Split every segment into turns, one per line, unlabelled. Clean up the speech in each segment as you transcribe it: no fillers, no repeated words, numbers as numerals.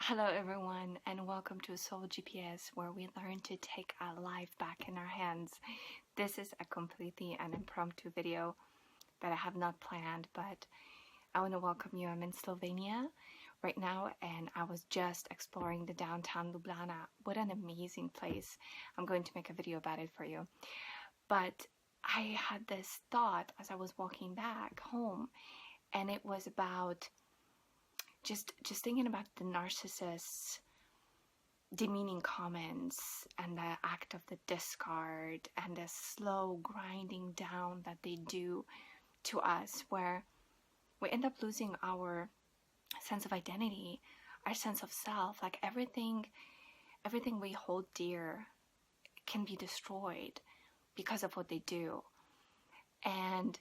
Hello everyone and welcome to Soul GPS, where we learn to take our life back in our hands. This is a completely an impromptu video that I have not planned, but I want to welcome you. I'm in Slovenia right now and I was just exploring the downtown Ljubljana. What an amazing place. I'm going to make a video about it for you. But I had this thought as I was walking back home, and it was about just thinking about the narcissist's demeaning comments and the act of the discard and the slow grinding down that they do to us, where we end up losing our sense of identity, our sense of self. Like everything we hold dear can be destroyed because of what they do. And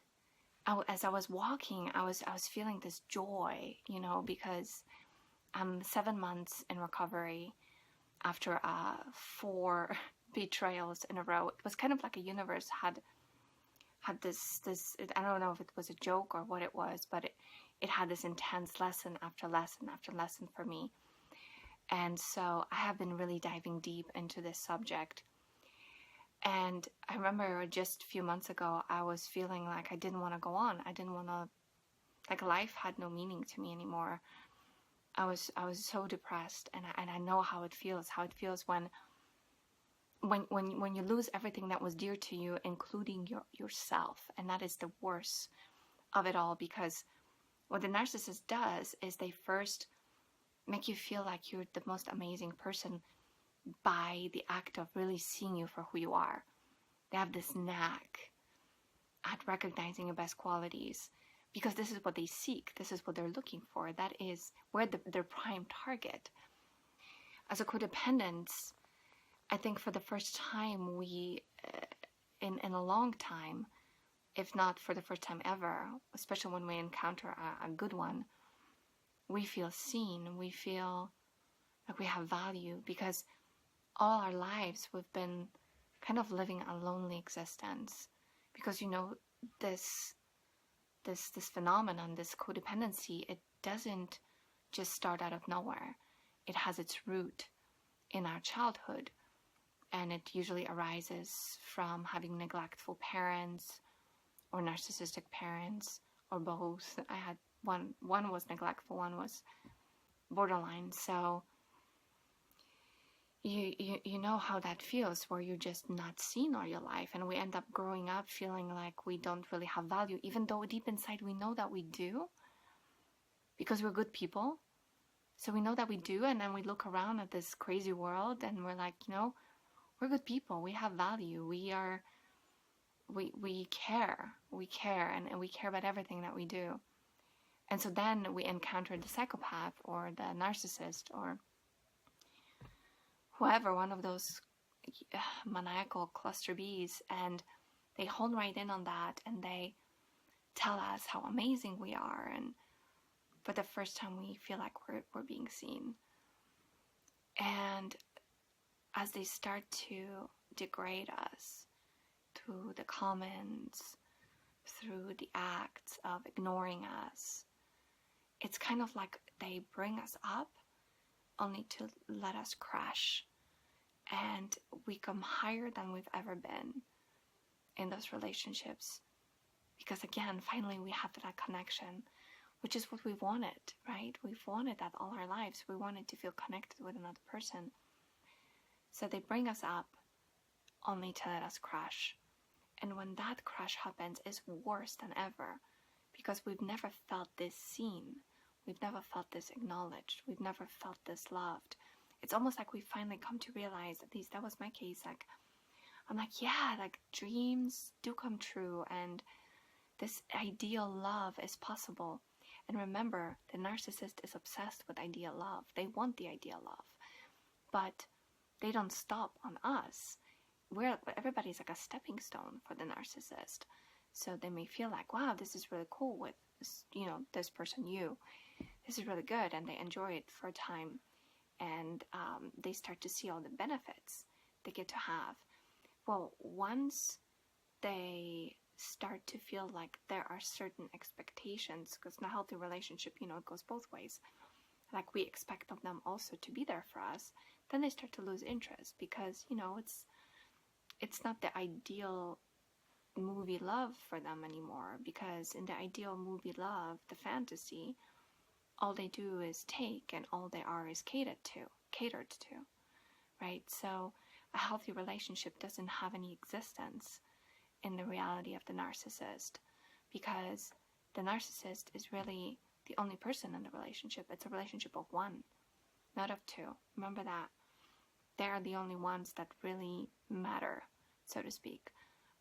as I was walking, I was feeling this joy, because I'm 7 months in recovery after 4 betrayals in a row. It was kind of like a universe had this I don't know if it was a joke or what it was, but it had this intense lesson after lesson after lesson for me. And so I have been really diving deep into this subject. And I remember just a few months ago, I was feeling like I didn't want to go on. I didn't want to, like life had no meaning to me anymore. I was so depressed, and I know how it feels when you lose everything that was dear to you, including yourself. And that is the worst of it all, because what the narcissist does is they first make you feel like you're the most amazing person by the act of really seeing you for who you are. They have this knack at recognizing your best qualities, because this is what they seek. This is what they're looking for. That is where their prime target. As a codependent, I think for the first time we, in a long time, if not for the first time ever, especially when we encounter a good one, we feel seen. We feel like we have value, because all our lives we've been kind of living a lonely existence, because this phenomenon, this codependency, it doesn't just start out of nowhere. It has its root in our childhood, and it usually arises from having neglectful parents or narcissistic parents, or both. I had one was neglectful, one was borderline. So you know how that feels, where you're just not seen all your life, and we end up growing up feeling like we don't really have value, even though deep inside we know that we do, because we're good people. So we know that we do, and then we look around at this crazy world and we're like, we're good people, we have value, we care, and we care about everything that we do. And so then we encounter the psychopath or the narcissist or whoever, one of those maniacal cluster Bs, and they hone right in on that, and they tell us how amazing we are, and for the first time we feel like we're being seen. And as they start to degrade us through the comments, through the acts of ignoring us, it's kind of like they bring us up only to let us crash, and we come higher than we've ever been in those relationships, because again, finally we have that connection, which is what we wanted, right? We've wanted that all our lives. We wanted to feel connected with another person. So they bring us up only to let us crash. And when that crash happens, it's worse than ever, because we've never felt this seen. We've never felt this acknowledged. We've never felt this loved. It's almost like we finally come to realize, at least that was my case, like, I'm like, yeah, like dreams do come true, and this ideal love is possible. And remember, the narcissist is obsessed with ideal love. They want the ideal love, but they don't stop on us. Everybody's like a stepping stone for the narcissist. So they may feel like, wow, this is really cool with, this person, this is really good, and they enjoy it for a time, and they start to see all the benefits they get to have. Well, once they start to feel like there are certain expectations, because in a healthy relationship, it goes both ways. like we expect of them also to be there for us, then they start to lose interest, because, you know, it's not the ideal movie love for them anymore, because in the ideal movie love, the fantasy, all they do is take, and all they are is catered to, right? So a healthy relationship doesn't have any existence in the reality of the narcissist, because the narcissist is really the only person in the relationship. It's a relationship of one, not of two. Remember that. They are the only ones that really matter, so to speak.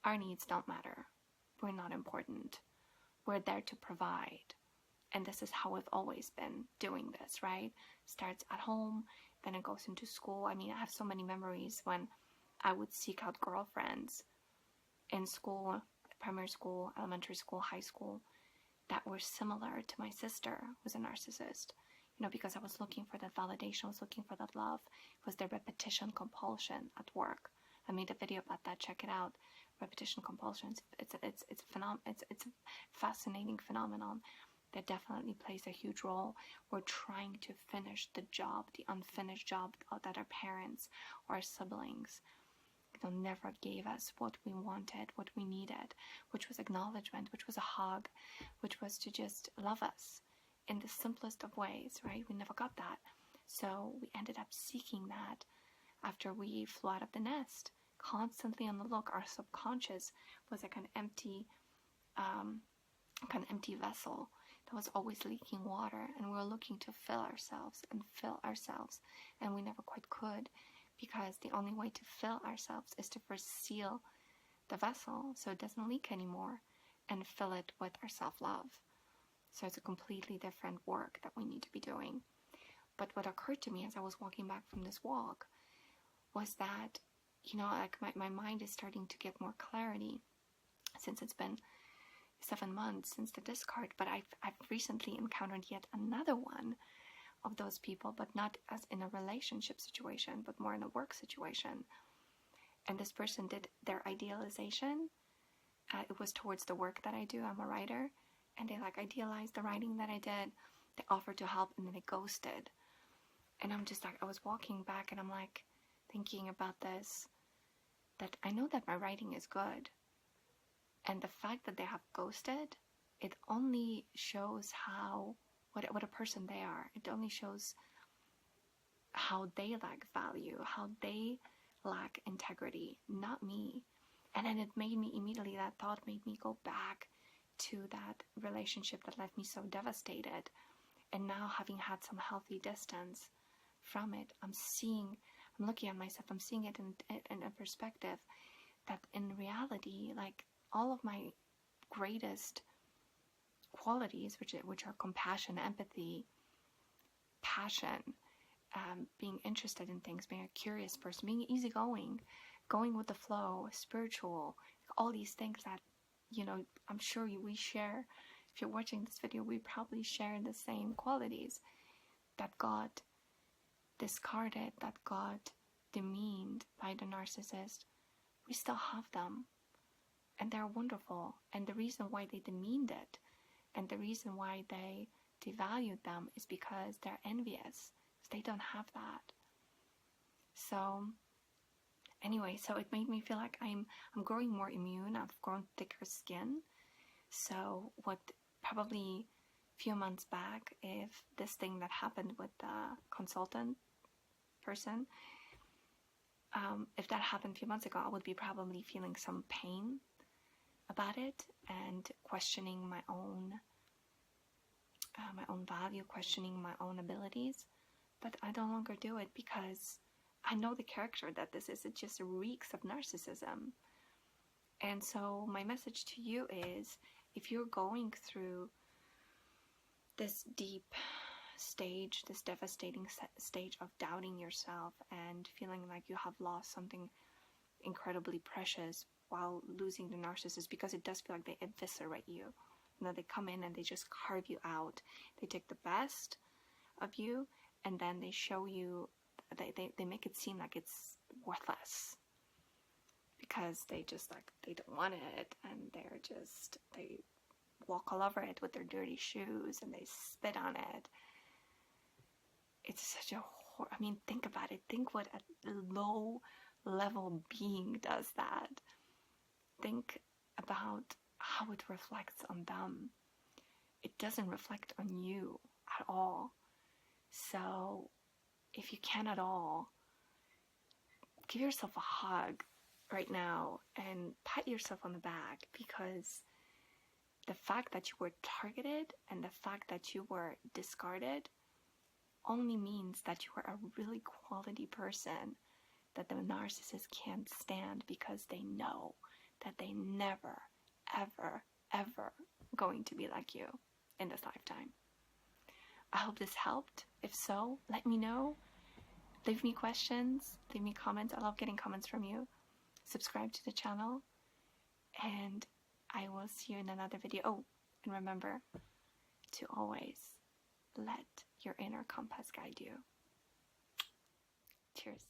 Our needs don't matter. We're not important. We're there to provide. And this is how we've always been doing this, right? Starts at home, then it goes into school. I mean, I have so many memories when I would seek out girlfriends in school, primary school, elementary school, high school, that were similar to my sister, who was a narcissist. You know, because I was looking for that validation, I was looking for that love. It was the repetition compulsion at work. I made a video about that. Check it out. Repetition compulsions. It's a fascinating phenomenon that definitely plays a huge role. We're trying to finish the job, the unfinished job that our parents or our siblings, you know, never gave us what we wanted, what we needed, which was acknowledgement, which was a hug, which was to just love us in the simplest of ways, right? We never got that. So we ended up seeking that after we flew out of the nest, constantly on the look. Our subconscious was like an empty vessel that was always leaking water, and we were looking to fill ourselves, and we never quite could, because the only way to fill ourselves is to first seal the vessel so it doesn't leak anymore, and fill it with our self-love. So it's a completely different work that we need to be doing. But what occurred to me as I was walking back from this walk was that, you know, like my mind is starting to get more clarity, since it's been 7 months since the discard. But I've recently encountered yet another one of those people, but not as in a relationship situation, but more in a work situation. And this person did their idealization. It was towards the work that I do. I'm a writer. And they like idealized the writing that I did. They offered to help, and then they ghosted. And I'm just like, I was walking back, and I'm like thinking about this, that I know that my writing is good. And the fact that they have ghosted, it only shows what a person they are. It only shows how they lack value, how they lack integrity, not me. And then it made me immediately, that thought made me go back to that relationship that left me so devastated. And now, having had some healthy distance from it, I'm looking at myself, I'm seeing it in a perspective that in reality, like, all of my greatest qualities, which are compassion, empathy, passion, being interested in things, being a curious person, being easygoing, going with the flow, spiritual, all these things that, you know, I'm sure we share. If you're watching this video, we probably share the same qualities that got discarded, that got demeaned by the narcissist. We still have them, and they're wonderful. And the reason why they demeaned it, and the reason why they devalued them, is because they're envious. They don't have that. So anyway, so it made me feel like I'm growing more immune. I've grown thicker skin. So what probably a few months back, if this thing that happened with the consultant person, if that happened a few months ago, I would be probably feeling some pain about it, and questioning my own value, questioning my own abilities. But I no longer do it, because I know the character that this is. It just reeks of narcissism. And so my message to you is, if you're going through this deep stage, this devastating stage of doubting yourself and feeling like you have lost something incredibly precious while losing the narcissist, because it does feel like they eviscerate you. You know, they come in and they just carve you out. They take the best of you, and then they show you, they make it seem like it's worthless, because they just, like, they don't want it, and they walk all over it with their dirty shoes, and they spit on it. it's such a I mean, think about it. Think what a low level being does that. Think about how it reflects on them. It doesn't reflect on you at all. So if you can at all, give yourself a hug right now and pat yourself on the back, because the fact that you were targeted and the fact that you were discarded only means that you are a really quality person that the narcissist can't stand, because they know that they never, ever, ever going to be like you in this lifetime. I hope this helped. If so, let me know. Leave me questions, leave me comments. I love getting comments from you. Subscribe to the channel, and I will see you in another video. Oh, and remember to always let your inner compass guide you. Cheers.